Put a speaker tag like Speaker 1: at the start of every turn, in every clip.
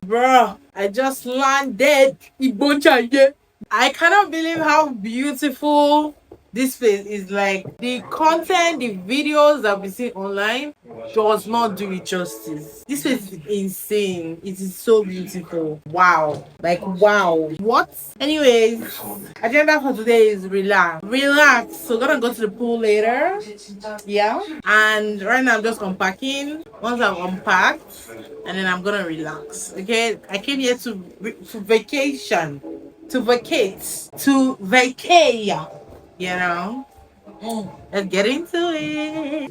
Speaker 1: Bro, I just landed Igbojaye. I cannot believe how beautiful this place is. Like, the content, the videos that we see online does not do it justice. This place is insane. It is so beautiful. Wow. Like, wow. What? Anyways, agenda for today is relax. Relax. So gonna go to the pool later. Yeah. And right now I'm just unpacking. Once I've unpacked, and then I'm gonna relax. Okay. I came here to vacation. To vacate. To vacate. You know? Let's get into it.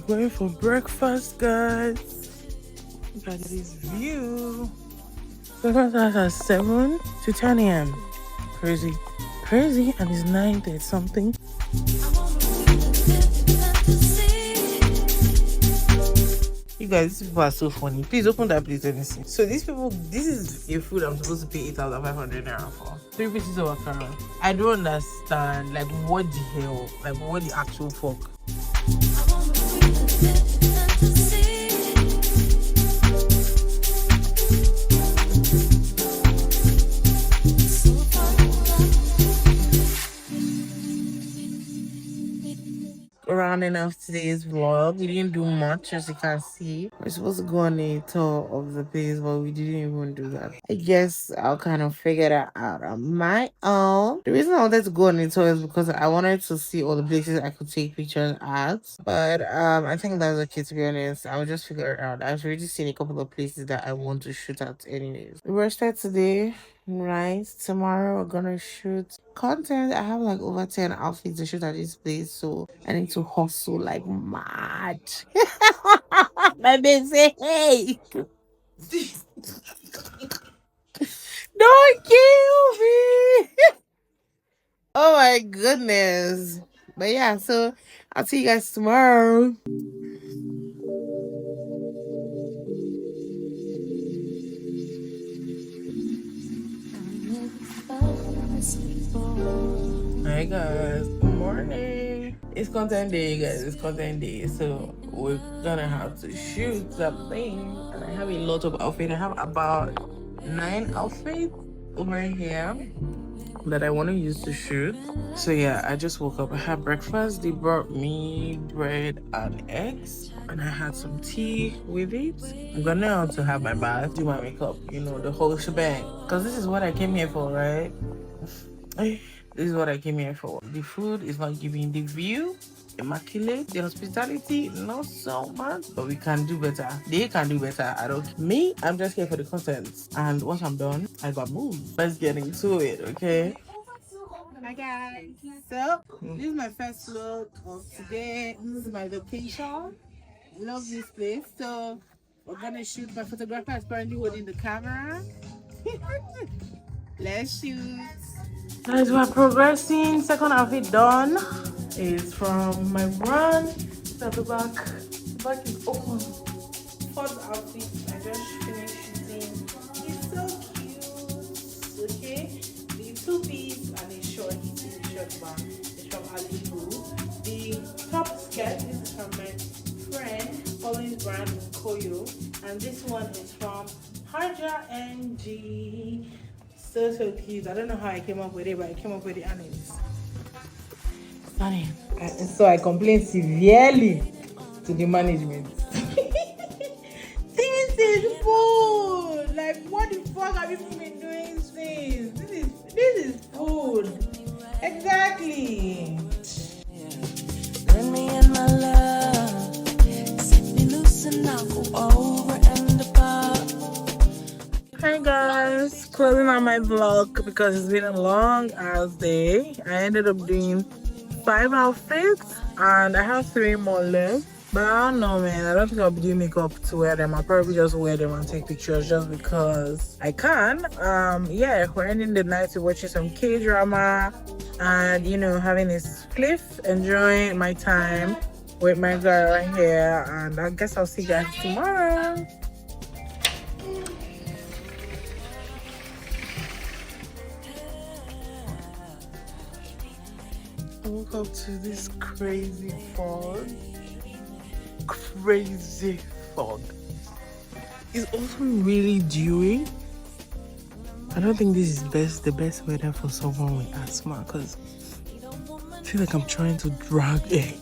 Speaker 1: Going for breakfast, guys. Look at this view. Breakfast starts at 7 to 10 a.m. Crazy. Crazy, and it's 9:30 something. You guys, these people are so funny. Please open that plate and see. So these people, this is a food I'm supposed to pay 8,500 naira for. 3 pieces of akara. I don't understand. Like, what the hell? Like, what the actual fuck? Rounding off today's vlog, we didn't do much, as you can see. We're supposed to go on a tour of the place, but we didn't even do that. I guess I'll kind of figure that out on my own. The reason I wanted to go on a tour is because I wanted to see all the places I could take pictures at, but I think that's okay, to be honest. I'll just figure it out. I've already seen a couple of places that I want to shoot at anyways. We rested today. Right, tomorrow we're gonna shoot content. I have like over 10 outfits to shoot at this place, so I need to hustle like mad. my babe say, hey. Don't kill me. Oh my goodness. But yeah, so I'll see you guys tomorrow. Hi guys, good morning. It's content day, guys. It's content day, so we're gonna have to shoot something. And I have a lot of outfits. I have about 9 outfits over here that I want to use to shoot. So yeah, I just woke up. I had breakfast. They brought me bread and eggs, and I had some tea with it. I'm gonna also have my bath, do my makeup, you know, the whole shebang. Because this is what I came here for, right? This is what I came here for. The food is not giving the view immaculate. The hospitality, not so much, but we can do better. They can do better. I don't. Me, I'm just here for the content. And once I'm done, I got moved. Let's get into it, okay? Hi guys. So this is my first vlog of today. This is my location. Love this place. So we're gonna shoot. My photographer is currently holding the camera. Let's shoot. Guys, we're progressing. Second outfit done. It's from my brand. So the back. The back is open. First outfit I just finished shooting. It's so cute. Okay. The 2-piece and a short bag. It's from Alibu. The top skirt, this is from my friend Colin's brand in Koyo. And this one is from Harja NG. So cute. I don't know how I came up with it, but I came up with it and it's stunning. And so I complained severely to the management. This is food. Like, what the fuck have people been doing since? This is food. Exactly. Let me in my love. Set me loose and I'll go over and above. Hi guys, closing on my vlog because it's been a long ass day. I ended up doing 5 outfits and I have 3 more left. But I don't know, man. I don't think I'll be doing makeup to wear them. I'll probably just wear them and take pictures just because I can. Yeah, we're ending the night to watching some K-drama and, you know, having a spliff, enjoying my time with my girl right here. And I guess I'll see you guys tomorrow. I woke up to this crazy fog. Crazy fog. It's also really dewy. I don't think this is the best weather for someone with asthma because I feel like I'm trying to drag it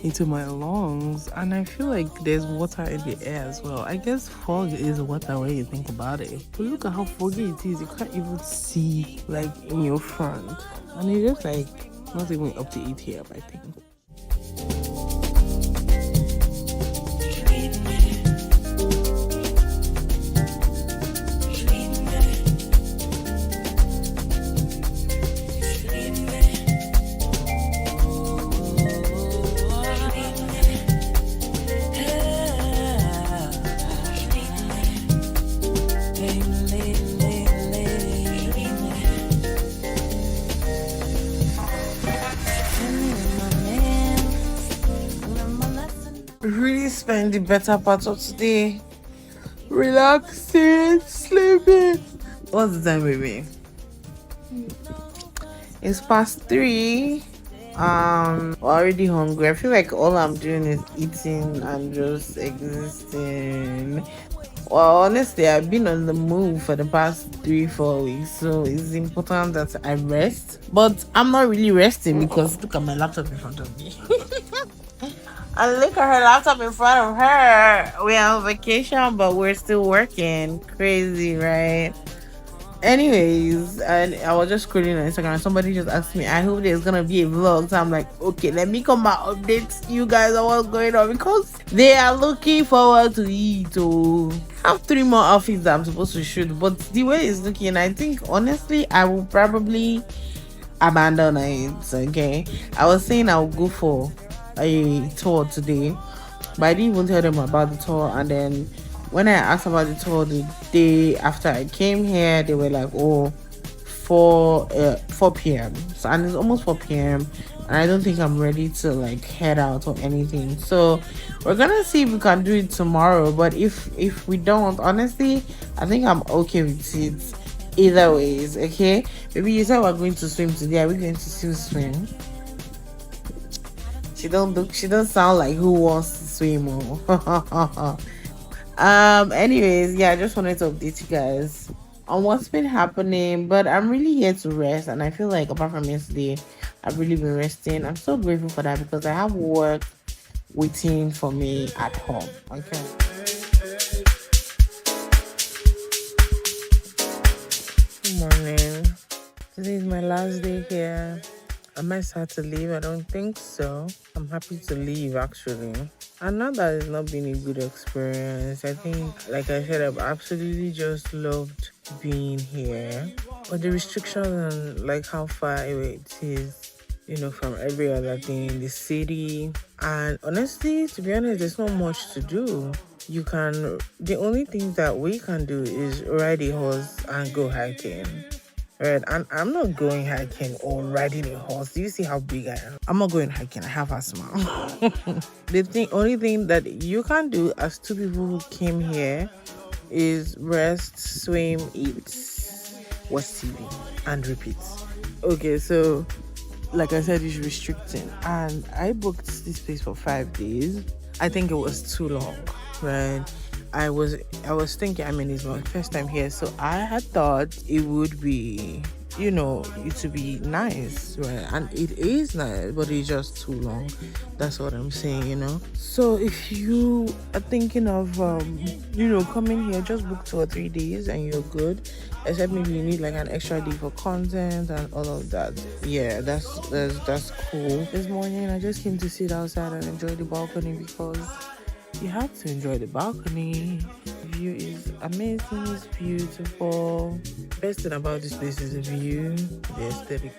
Speaker 1: into my lungs and I feel like there's water in the air as well. I guess fog is water when you think about it. But look at how foggy it is. You can't even see like in your front. And it's just like not even up to 8 here, I think. Really spend the better part of today relaxing, sleeping. What's the time, baby? It's past 3. We're already hungry. I feel like all I'm doing is eating and just existing. Well, honestly, I've been on the move for the past 3-4 weeks, so it's important that I rest. But I'm not really resting because look at my laptop in front of me. And look at her laptop in front of her. We're on vacation, but we're still working. Crazy, right? Anyways, and I was just scrolling on Instagram. Somebody just asked me, I hope there's gonna be a vlog. So I'm like, okay, let me come back update you guys on what's going on because they are looking forward to it. To have 3 more outfits that I'm supposed to shoot, but the way it's looking, I think honestly, I will probably abandon it. Okay, I was saying I'll go for a tour today, but I didn't even tell them about the tour. And then when I asked about the tour the day after I came here, they were like, oh, 4 p.m. So, and it's almost 4 p.m. and I don't think I'm ready to like head out or anything. So we're gonna see if we can do it tomorrow. But if we don't, honestly, I think I'm okay with it either ways. Okay, maybe you said we're going to swim today. Are we going to still swim? She don't sound like who wants to swim. Oh. Anyways, yeah, I just wanted to update you guys on what's been happening, but I'm really here to rest, and I feel like apart from yesterday, I've really been resting. I'm so grateful for that because I have work waiting for me at home. Okay. Good morning. Today is my last day here. I might start to leave. I don't think so. I'm happy to leave actually. And not that it's not been a good experience. I think, like I said, I've absolutely just loved being here. But the restrictions and like how far away it is, you know, from every other thing in the city. And honestly, to be honest, there's not much to do. The only thing that we can do is ride a horse and go hiking. Right, and I'm not going hiking or riding a horse. Do you see how big I am? I'm not going hiking. I have asthma. Only thing that you can do as two people who came here is rest, swim, eat, watch TV, and repeat. Okay, so like I said, it's restricting, and I booked this place for 5 days. I think it was too long, right? I was thinking, I mean, it's my first time here, so I had thought it would be, you know, it would be nice, right? And it is nice, but it's just too long. That's what I'm saying, you know. So if you are thinking of, you know, coming here, just book 2 or 3 days and you're good. Except maybe you need like an extra day for content and all of that. Yeah, that's cool. This morning I just came to sit outside and enjoy the balcony because you have to enjoy the balcony. The view is amazing, it's beautiful. Best thing about this place is the view, the aesthetic.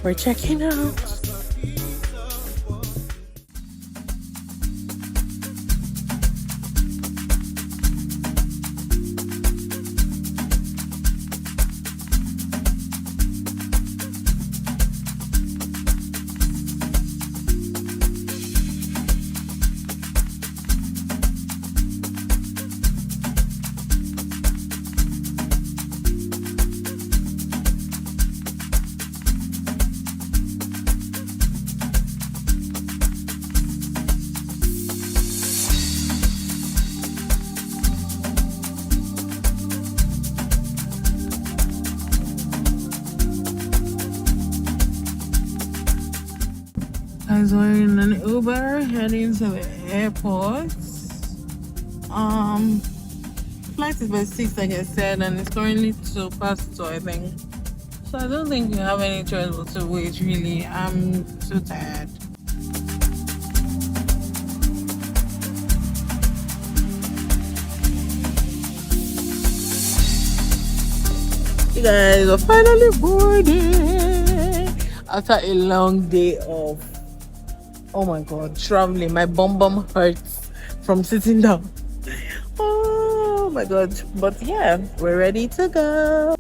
Speaker 1: We're checking out. Guys, we're in an Uber heading to the airport. Flight is by 6, like I said, and it's currently 2:02, I think. So I don't think we have any choice but to wait. Really, I'm so tired. You guys are finally boarding after a long day of, oh my god, traveling. My bum hurts from sitting down. Oh my god. But yeah, we're ready to go.